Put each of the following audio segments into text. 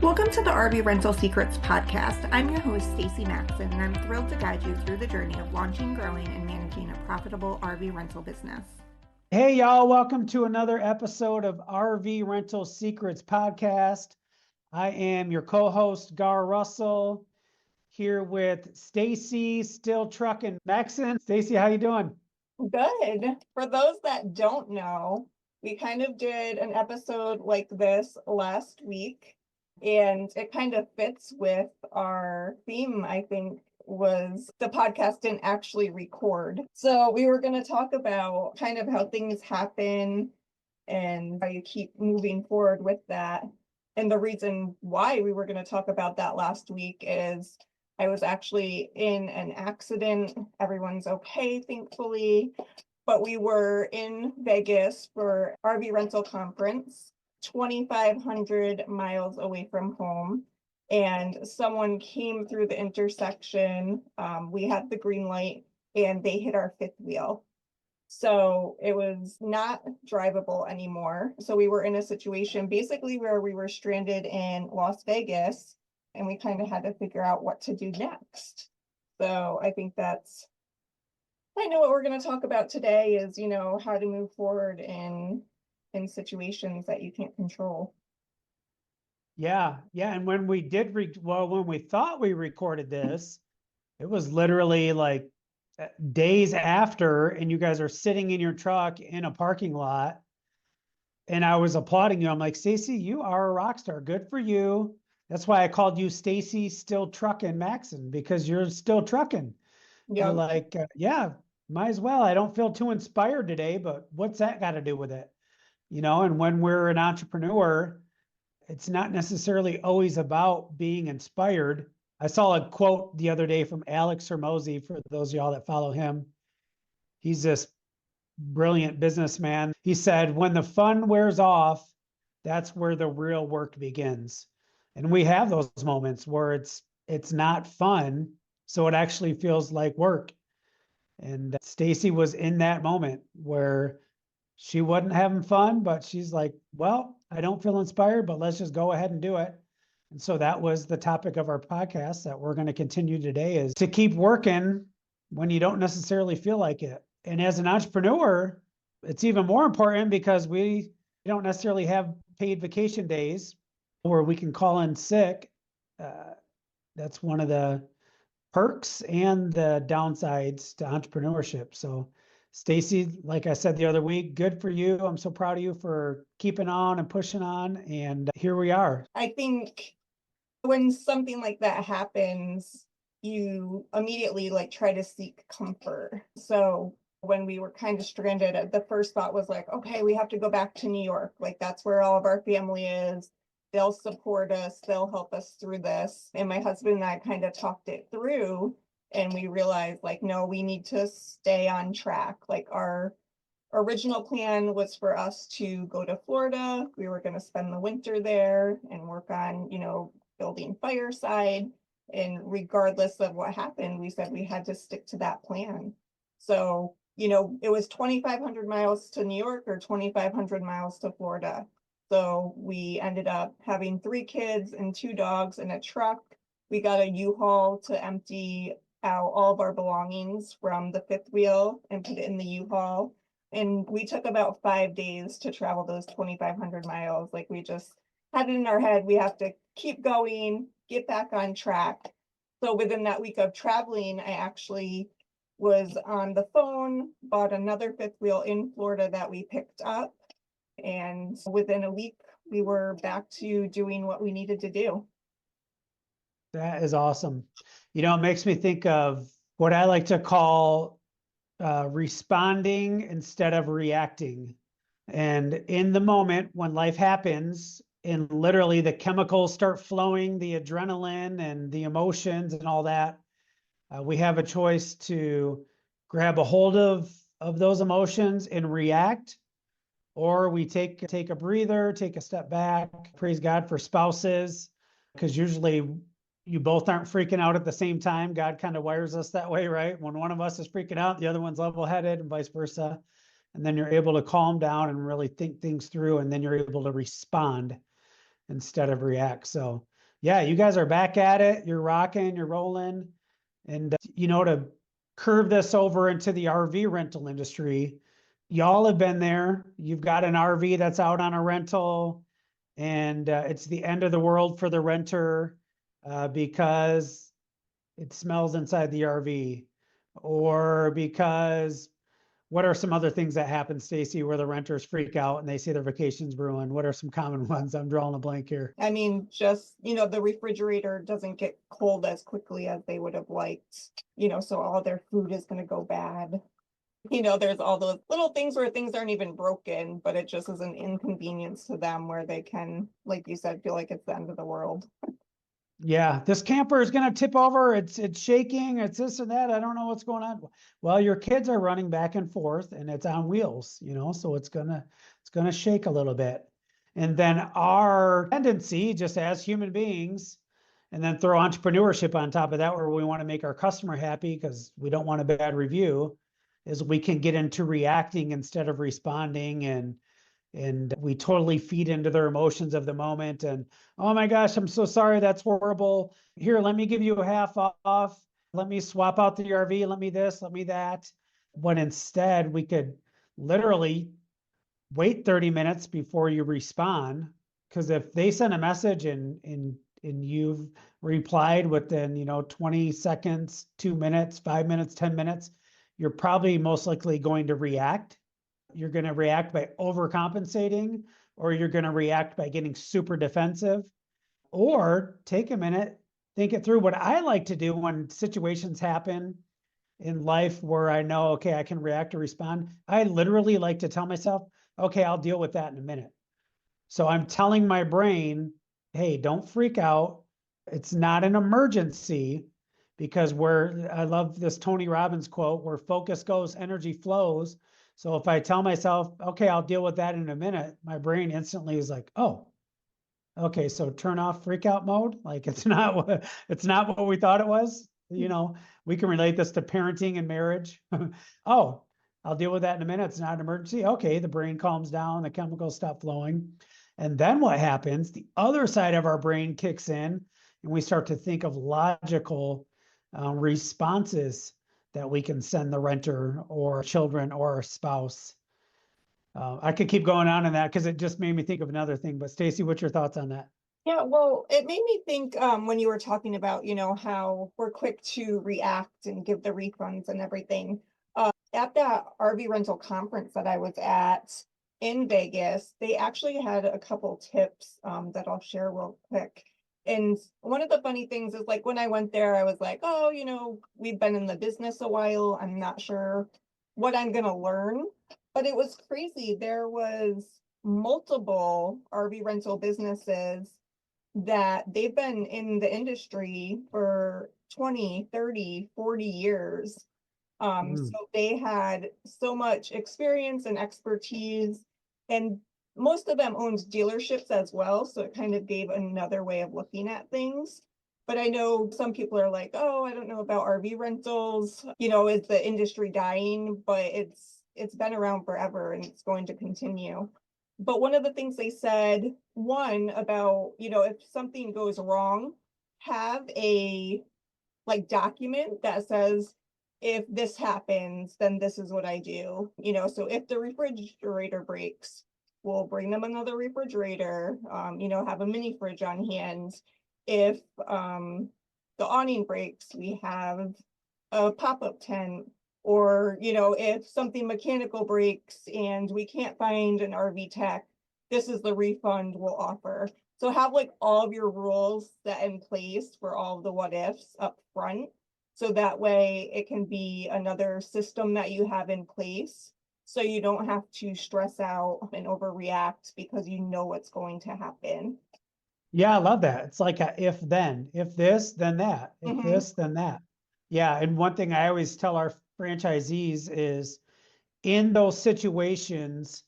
Welcome to the RV Rental Secrets podcast. I'm your host, Stacy Maxon, and I'm thrilled to guide you through the journey of launching, growing, and managing a profitable RV rental business. Hey, y'all, welcome to another episode of RV Rental Secrets podcast. I am your co-host, Garr Russell, here with Stacy, still trucking Maxon. Stacy, how you doing? Good. For those that don't know, we kind of did an episode like this last week, and it kind of fits with our theme, I think, was the podcast didn't actually record. So we were going to talk about kind of how things happen and how you keep moving forward with that. And the reason why we were going to talk about that last week is I was actually in an accident. Everyone's okay, thankfully. But we were in Vegas for RV rental conference, 2,500 miles away from home. And someone came through the intersection. We had the green light and they hit our fifth wheel. So it was not drivable anymore. So we were in a situation basically where we were stranded in Las Vegas and we kind of had to figure out what to do next. So I think that's kind of what we're going to talk about today is, how to move forward in situations that you can't control. Yeah. And when we did, when we thought we recorded this, it was literally like days after, and you guys are sitting in your truck in a parking lot. And I was applauding you. I'm like, Stacy, you are a rock star. Good for you. That's why I called you Stacy Still Trucking Maxon, because you're still trucking. You're like, yeah, might as well. I don't feel too inspired today, but what's that got to do with it? And when we're an entrepreneur, it's not necessarily always about being inspired. I saw a quote the other day from Alex Hermosi, for those of y'all that follow him. He's this brilliant businessman. He said, when the fun wears off, that's where the real work begins. And we have those moments where it's not fun, so it actually feels like work. And Stacy was in that moment where she wasn't having fun, but she's like, well, I don't feel inspired, but let's just go ahead and do it. And so that was the topic of our podcast that we're going to continue today, is to keep working when you don't necessarily feel like it. And as an entrepreneur, it's even more important because we don't necessarily have paid vacation days where we can call in sick. That's one of the perks and the downsides to entrepreneurship. So Stacy, like I said the other week, good for you. I'm so proud of you for keeping on and pushing on. And here we are. I think when something like that happens, you immediately try to seek comfort. So when we were kind of stranded, the first thought was like, okay, we have to go back to New York. That's where all of our family is. They'll support us. They'll help us through this. And my husband and I kind of talked it through, and we realized no, we need to stay on track. Our original plan was for us to go to Florida. We were going to spend the winter there and work on, building fireside. And regardless of what happened, we said we had to stick to that plan. So, it was 2,500 miles to New York or 2,500 miles to Florida. So we ended up having 3 kids and 2 dogs and a truck. We got a U-Haul to empty out all of our belongings from the fifth wheel and put it in the U-Haul. And we took about 5 days to travel those 2,500 miles. We just had it in our head, we have to keep going, get back on track. So within that week of traveling, I actually was on the phone, bought another fifth wheel in Florida that we picked up. And within a week, we were back to doing what we needed to do. That is awesome. It makes me think of what I like to call responding instead of reacting. And in the moment when life happens and literally the chemicals start flowing, the adrenaline and the emotions and all that, we have a choice to grab a hold of those emotions and react, or we take a breather, take a step back. Praise God for spouses, because usually you both aren't freaking out at the same time. God kind of wires us that way, right? When one of us is freaking out, the other one's level-headed, and vice versa. And then you're able to calm down and really think things through, and then you're able to respond instead of react. So Yeah, you guys are back at it. You're rocking, you're rolling. And, to curve this over into the RV rental industry, y'all have been there. You've got an RV that's out on a rental, and it's the end of the world for the renter because it smells inside the RV, or because what are some other things that happen, Stacy, where the renters freak out and they say their vacation's ruined? What are some common ones? I'm drawing a blank here. I mean, just, the refrigerator doesn't get cold as quickly as they would have liked, so all their food is going to go bad. There's all those little things where things aren't even broken, but it just is an inconvenience to them where they can, like you said, feel like it's the end of the world. Yeah, this camper is going to tip over. It's shaking. It's this and that. I don't know what's going on. Well, your kids are running back and forth, and it's on wheels, so it's gonna shake a little bit. And then our tendency, just as human beings, and then throw entrepreneurship on top of that, where we want to make our customer happy because we don't want a bad review, is we can get into reacting instead of responding, and we totally feed into their emotions of the moment. And, oh my gosh, I'm so sorry, that's horrible. Here, let me give you a half off. Let me swap out the RV. Let me this, let me that. When instead we could literally wait 30 minutes before you respond. Because if they send a message and you've replied within 20 seconds, 2 minutes, 5 minutes, 10 minutes, you're probably most likely going to react. You're going to react by overcompensating, or you're going to react by getting super defensive. Or take a minute, think it through. What I like to do when situations happen in life where I know, okay, I can react or respond, I literally like to tell myself, okay, I'll deal with that in a minute. So I'm telling my brain, hey, don't freak out. It's not an emergency, because I love this Tony Robbins quote, where focus goes, energy flows. So if I tell myself, okay, I'll deal with that in a minute, my brain instantly is like, oh, okay, so turn off freak out mode. Like it's not what we thought it was. We can relate this to parenting and marriage. Oh, I'll deal with that in a minute. It's not an emergency. Okay, the brain calms down, the chemicals stop flowing. And then what happens? The other side of our brain kicks in, and we start to think of logical responses that we can send the renter or children or our spouse. I could keep going on that because it just made me think of another thing. But Stacy, what's your thoughts on that? Yeah, well, it made me think when you were talking about, how we're quick to react and give the refunds and everything. At that RV rental conference that I was at in Vegas, they actually had a couple tips that I'll share real quick. And one of the funny things is, like, when I went there, I was like, oh, we've been in the business a while. I'm not sure what I'm going to learn. But it was crazy. There was multiple RV rental businesses that they've been in the industry for 20, 30, 40 years. So they had so much experience and expertise, and most of them owned dealerships as well. So it kind of gave another way of looking at things. But I know some people are like, oh, I don't know about RV rentals. Is the industry dying? But it's been around forever and it's going to continue. But one of the things they said, one about, if something goes wrong, have a document that says, if this happens, then this is what I do. So if the refrigerator breaks, we'll bring them another refrigerator, have a mini fridge on hand. If the awning breaks, we have a pop-up tent. Or, if something mechanical breaks and we can't find an RV tech, this is the refund we'll offer. So have like all of your rules set in place for all of the what ifs up front. So that way it can be another system that you have in place. So you don't have to stress out and overreact because you know what's going to happen. Yeah, I love that. It's like a if then, if this, then that, if Mhm. this, then that. Yeah. And one thing I always tell our franchisees is, in those situations,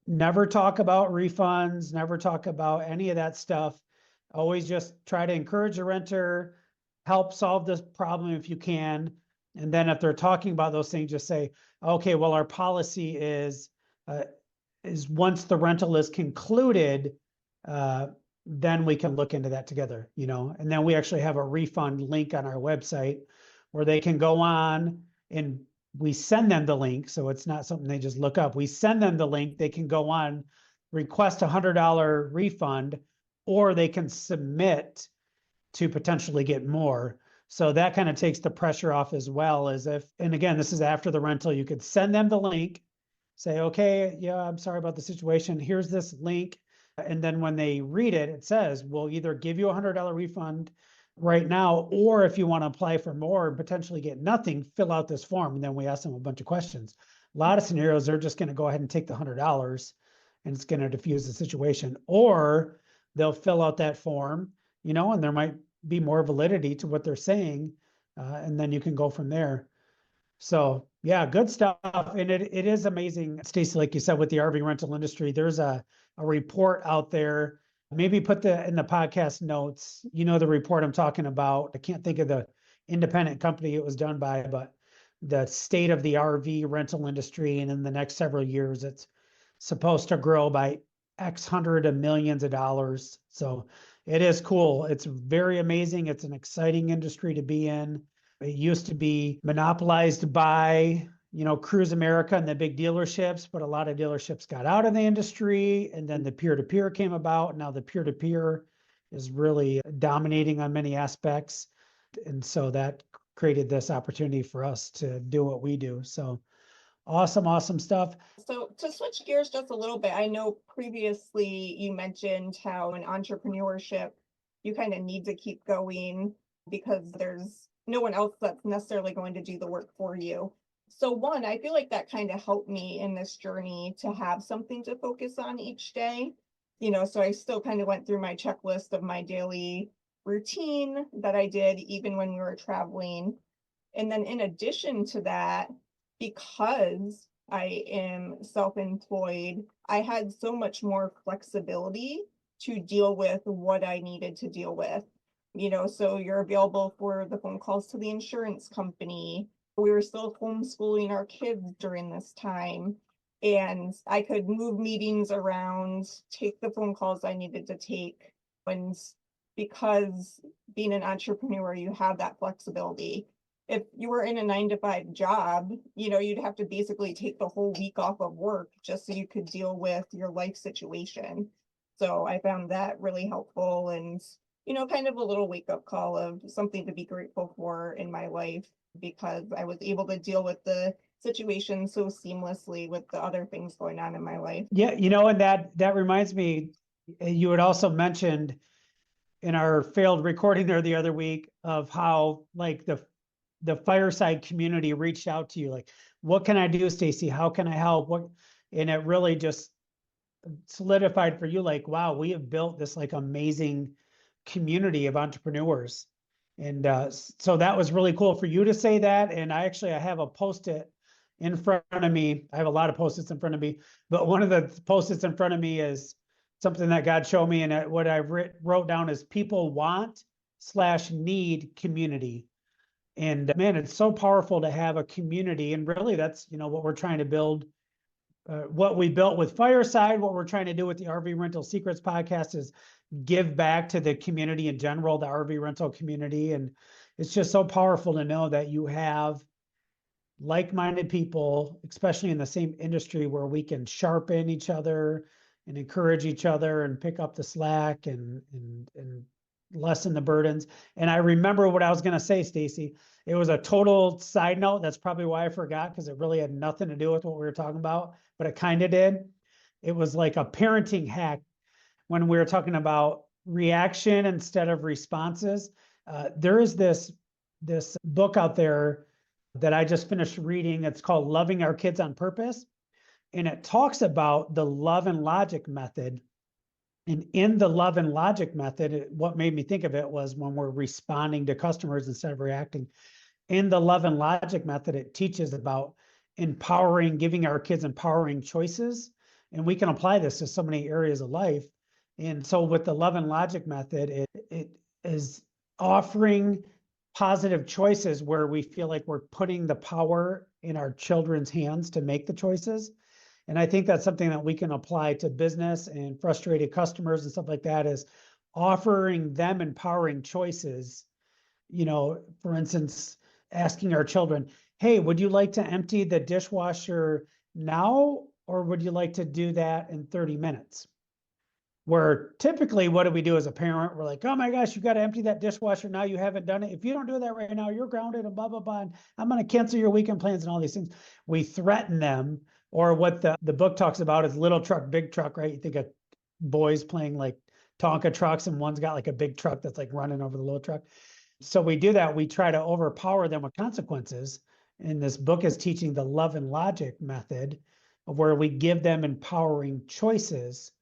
never talk about refunds, never talk about any of that stuff. Always just try to encourage the renter, help solve this problem if you can. And then if they're talking about those things, just say, okay, well, our policy is once the rental is concluded, then we can look into that together, and then we actually have a refund link on our website where they can go on, and we send them the link. So it's not something they just look up. We send them the link. They can go on, request $100 refund, or they can submit to potentially get more. So that kind of takes the pressure off, as well as and again, this is after the rental, you could send them the link, say, okay, yeah, I'm sorry about the situation. Here's this link. And then when they read it, it says, we'll either give you a $100 refund right now, or if you want to apply for more and potentially get nothing, fill out this form. And then we ask them a bunch of questions. A lot of scenarios, they're just going to go ahead and take the $100 and it's going to diffuse the situation. Or they'll fill out that form, and there might be more validity to what they're saying. And then you can go from there. So yeah, good stuff. And it is amazing, Stacy, like you said, with the RV rental industry, there's a report out there. Maybe put in the podcast notes, the report I'm talking about. I can't think of the independent company it was done by, but the state of the RV rental industry. And in the next several years, it's supposed to grow by X hundred of millions of dollars. So it is cool. It's very amazing. It's an exciting industry to be in. It used to be monopolized by, Cruise America and the big dealerships, but a lot of dealerships got out of the industry, and then the peer-to-peer came about. Now the peer-to-peer is really dominating on many aspects. And so that created this opportunity for us to do what we do. So awesome stuff. So to switch gears just a little bit, I know previously you mentioned how in entrepreneurship, you kind of need to keep going because there's no one else that's necessarily going to do the work for you. So one, I feel like that kind of helped me in this journey to have something to focus on each day. So I still kind of went through my checklist of my daily routine that I did even when we were traveling. And then in addition to that, because I am self-employed, I had so much more flexibility to deal with what I needed to deal with. So you're available for the phone calls to the insurance company. We were still homeschooling our kids during this time, and I could move meetings around, take the phone calls I needed to take. And because being an entrepreneur, you have that flexibility. If you were in a 9-to-5 job, you'd have to basically take the whole week off of work just so you could deal with your life situation. So I found that really helpful, and, kind of a little wake-up call of something to be grateful for in my life, because I was able to deal with the situation so seamlessly with the other things going on in my life. Yeah, and that reminds me, you had also mentioned in our failed recording there the other week of how like the fireside community reached out to you, like, what can I do, Stacy? How can I help? And it really just solidified for you, like, wow, we have built this like amazing community of entrepreneurs. And so that was really cool for you to say that. And I have a Post-it in front of me. I have a lot of Post-its in front of me, but one of the Post-its in front of me is something that God showed me. And what I wrote down is people want/need community. And man, it's so powerful to have a community. And really that's, what we're trying to build, what we built with Fireside, what we're trying to do with the RV Rental Secrets podcast is give back to the community in general, the RV rental community. And it's just so powerful to know that you have like-minded people, especially in the same industry, where we can sharpen each other and encourage each other and pick up the slack and lessen the burdens. And I remember what I was going to say, Stacy. It was a total side note. That's probably why I forgot, because it really had nothing to do with what we were talking about, but it kind of did. It was like a parenting hack when we were talking about reaction instead of responses. There is this book out there that I just finished reading. It's called Loving Our Kids on Purpose. And it talks about the love and logic method. And in the love and logic method, what made me think of it was when we're responding to customers instead of reacting. In the love and logic method, it teaches about giving our kids empowering choices. And we can apply this to so many areas of life. And so with the love and logic method, it is offering positive choices where we feel like we're putting the power in our children's hands to make the choices. And I think that's something that we can apply to business and frustrated customers and stuff like that, is offering them empowering choices. For instance, asking our children, hey, would you like to empty the dishwasher now, or would you like to do that in 30 minutes? Where typically, what do we do as a parent? We're like, oh my gosh, you got to empty that dishwasher now. You haven't done it. If you don't do that right now, you're grounded and blah, blah, blah. And I'm going to cancel your weekend plans and all these things. We threaten them, or what the book talks about is little truck, big truck, right? You think of boys playing like Tonka trucks, and one's got like a big truck that's like running over the little truck. So we do that. We try to overpower them with consequences. And this book is teaching the love and logic method, where we give them empowering choices.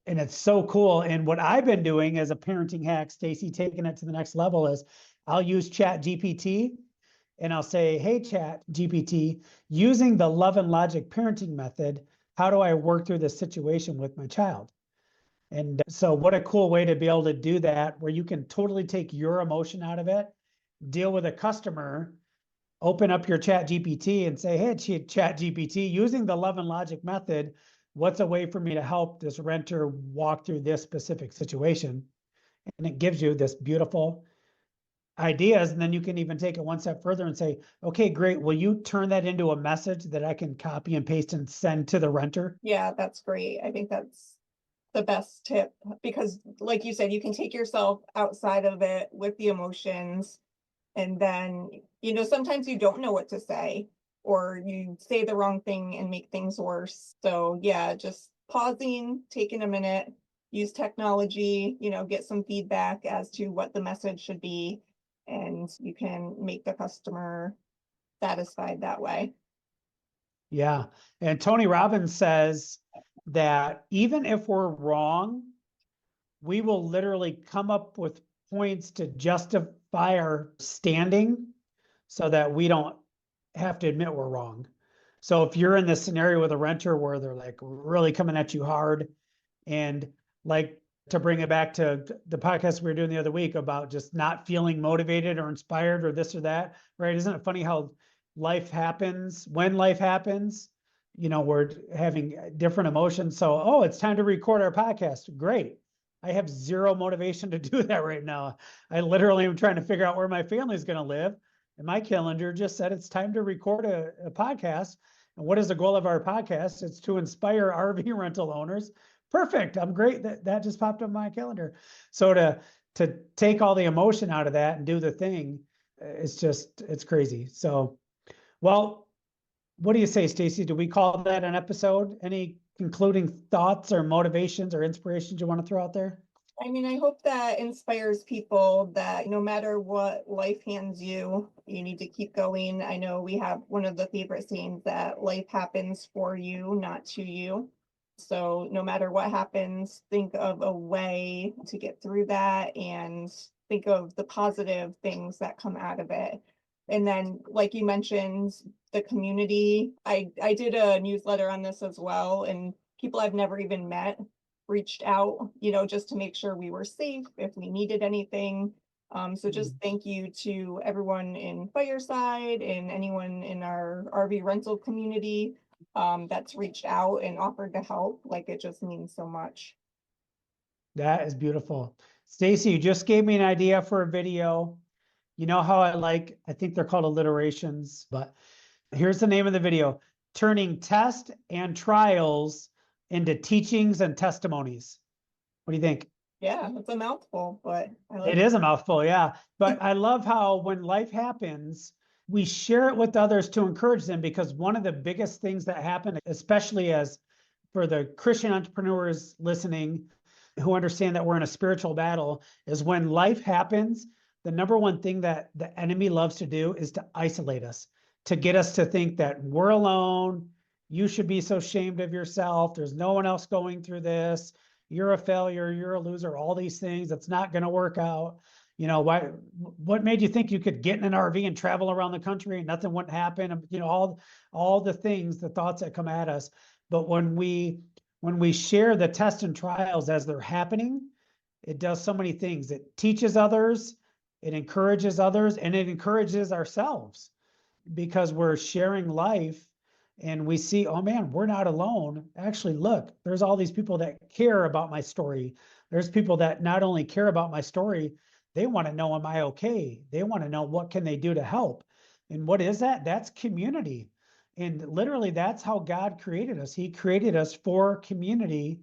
And it's so cool. And what I've been doing as a parenting hack, Stacy, taking it to the next level, is I'll use Chat GPT and I'll say, hey, Chat GPT, using the love and logic parenting method, how do I work through this situation with my child? And so what a cool way to be able to do that, where you can totally take your emotion out of it, deal with a customer, open up your Chat GPT and say, hey, Chat GPT, using the love and logic method, what's a way for me to help this renter walk through this specific situation? And it gives you this beautiful ideas. And then you can even take it one step further and say, okay, great. Will you turn that into a message that I can copy and paste and send to the renter? Yeah, that's great. I think that's the best tip, because like you said, you can take yourself outside of it with the emotions, and then, sometimes you don't know what to say, or you say the wrong thing and make things worse. So yeah, just pausing, taking a minute, use technology, get some feedback as to what the message should be, and you can make the customer satisfied that way. Yeah. And Tony Robbins says that even if we're wrong, we will literally come up with points to justify our standing so that we don't have to admit we're wrong. So if you're in this scenario with a renter where they're like really coming at you hard, and like, to bring it back to the podcast we were doing the other week about just not feeling motivated or inspired or this or that, right? Isn't it funny how life happens when life happens? We're having different emotions. So, oh, it's time to record our podcast. Great. I have zero motivation to do that right now. I literally am trying to figure out where my family is going to live. And my calendar just said it's time to record a podcast. And what is the goal of our podcast? It's to inspire RV rental owners. Perfect. I'm great. That just popped up my calendar. So to take all the emotion out of that and do the thing, it's crazy. So, well, what do you say, Stacy? Do we call that an episode? Any concluding thoughts or motivations or inspirations you want to throw out there? I mean, I hope that inspires people that no matter what life hands you, you need to keep going. I know we have one of the favorite sayings that life happens for you, not to you. So no matter what happens, think of a way to get through that, and think of the positive things that come out of it. And then, like you mentioned, the community, I did a newsletter on this as well, and people I've never even met reached out, just to make sure we were safe if we needed anything. So just thank you to everyone in Fireside and anyone in our RV rental community that's reached out and offered to help. Like, it just means so much. That is beautiful. Stacy, you just gave me an idea for a video. You know how I think they're called alliterations, but here's the name of the video: Turning Test and Trials into Teachings and Testimonies. What do you think? Yeah, it's a mouthful, but I like It is a mouthful, yeah. But I love how when life happens, we share it with others to encourage them, because one of the biggest things that happen, especially as for the Christian entrepreneurs listening who understand that we're in a spiritual battle, is when life happens, the number one thing that the enemy loves to do is to isolate us, to get us to think that we're alone. You should be so ashamed of yourself. There's no one else going through this. You're a failure. You're a loser. All these things. It's not going to work out. What made you think you could get in an RV and travel around the country and nothing wouldn't happen? All the things, the thoughts that come at us. But when we share the tests and trials as they're happening, it does so many things. It teaches others, it encourages others, and it encourages ourselves, because we're sharing life and we see, oh man, we're not alone. Actually, look, there's all these people that care about my story. There's people that not only care about my story, they want to know, am I okay? They want to know what can they do to help. And what is that? That's community. And literally, that's how God created us. He created us for community.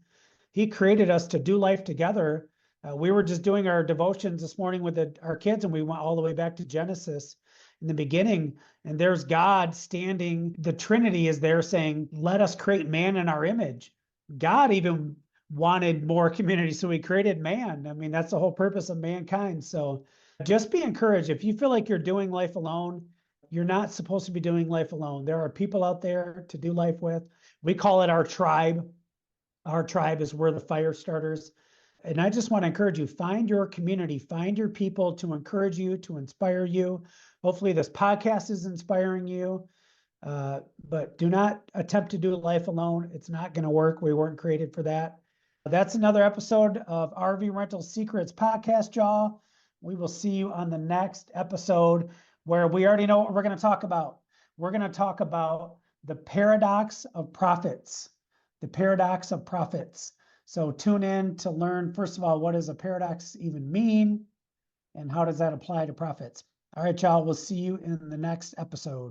He created us to do life together. We were just doing our devotions this morning with our kids, and we went all the way back to Genesis in the beginning. And there's God standing. The Trinity is there saying, let us create man in our image. God even wanted more community, so he created man. I mean, that's the whole purpose of mankind. So just be encouraged. If you feel like you're doing life alone, you're not supposed to be doing life alone. There are people out there to do life with. We call it our tribe. Our tribe is we're the fire starters. And I just want to encourage you, find your community, find your people to encourage you, to inspire you. Hopefully this podcast is inspiring you. But do not attempt to do life alone. It's not going to work. We weren't created for that. That's another episode of RV Rental Secrets podcast, y'all. We will see you on the next episode where we already know what we're going to talk about. We're going to talk about the paradox of profits. The paradox of profits. So tune in to learn, first of all, what does a paradox even mean? And how does that apply to profits? All right, y'all, we'll see you in the next episode.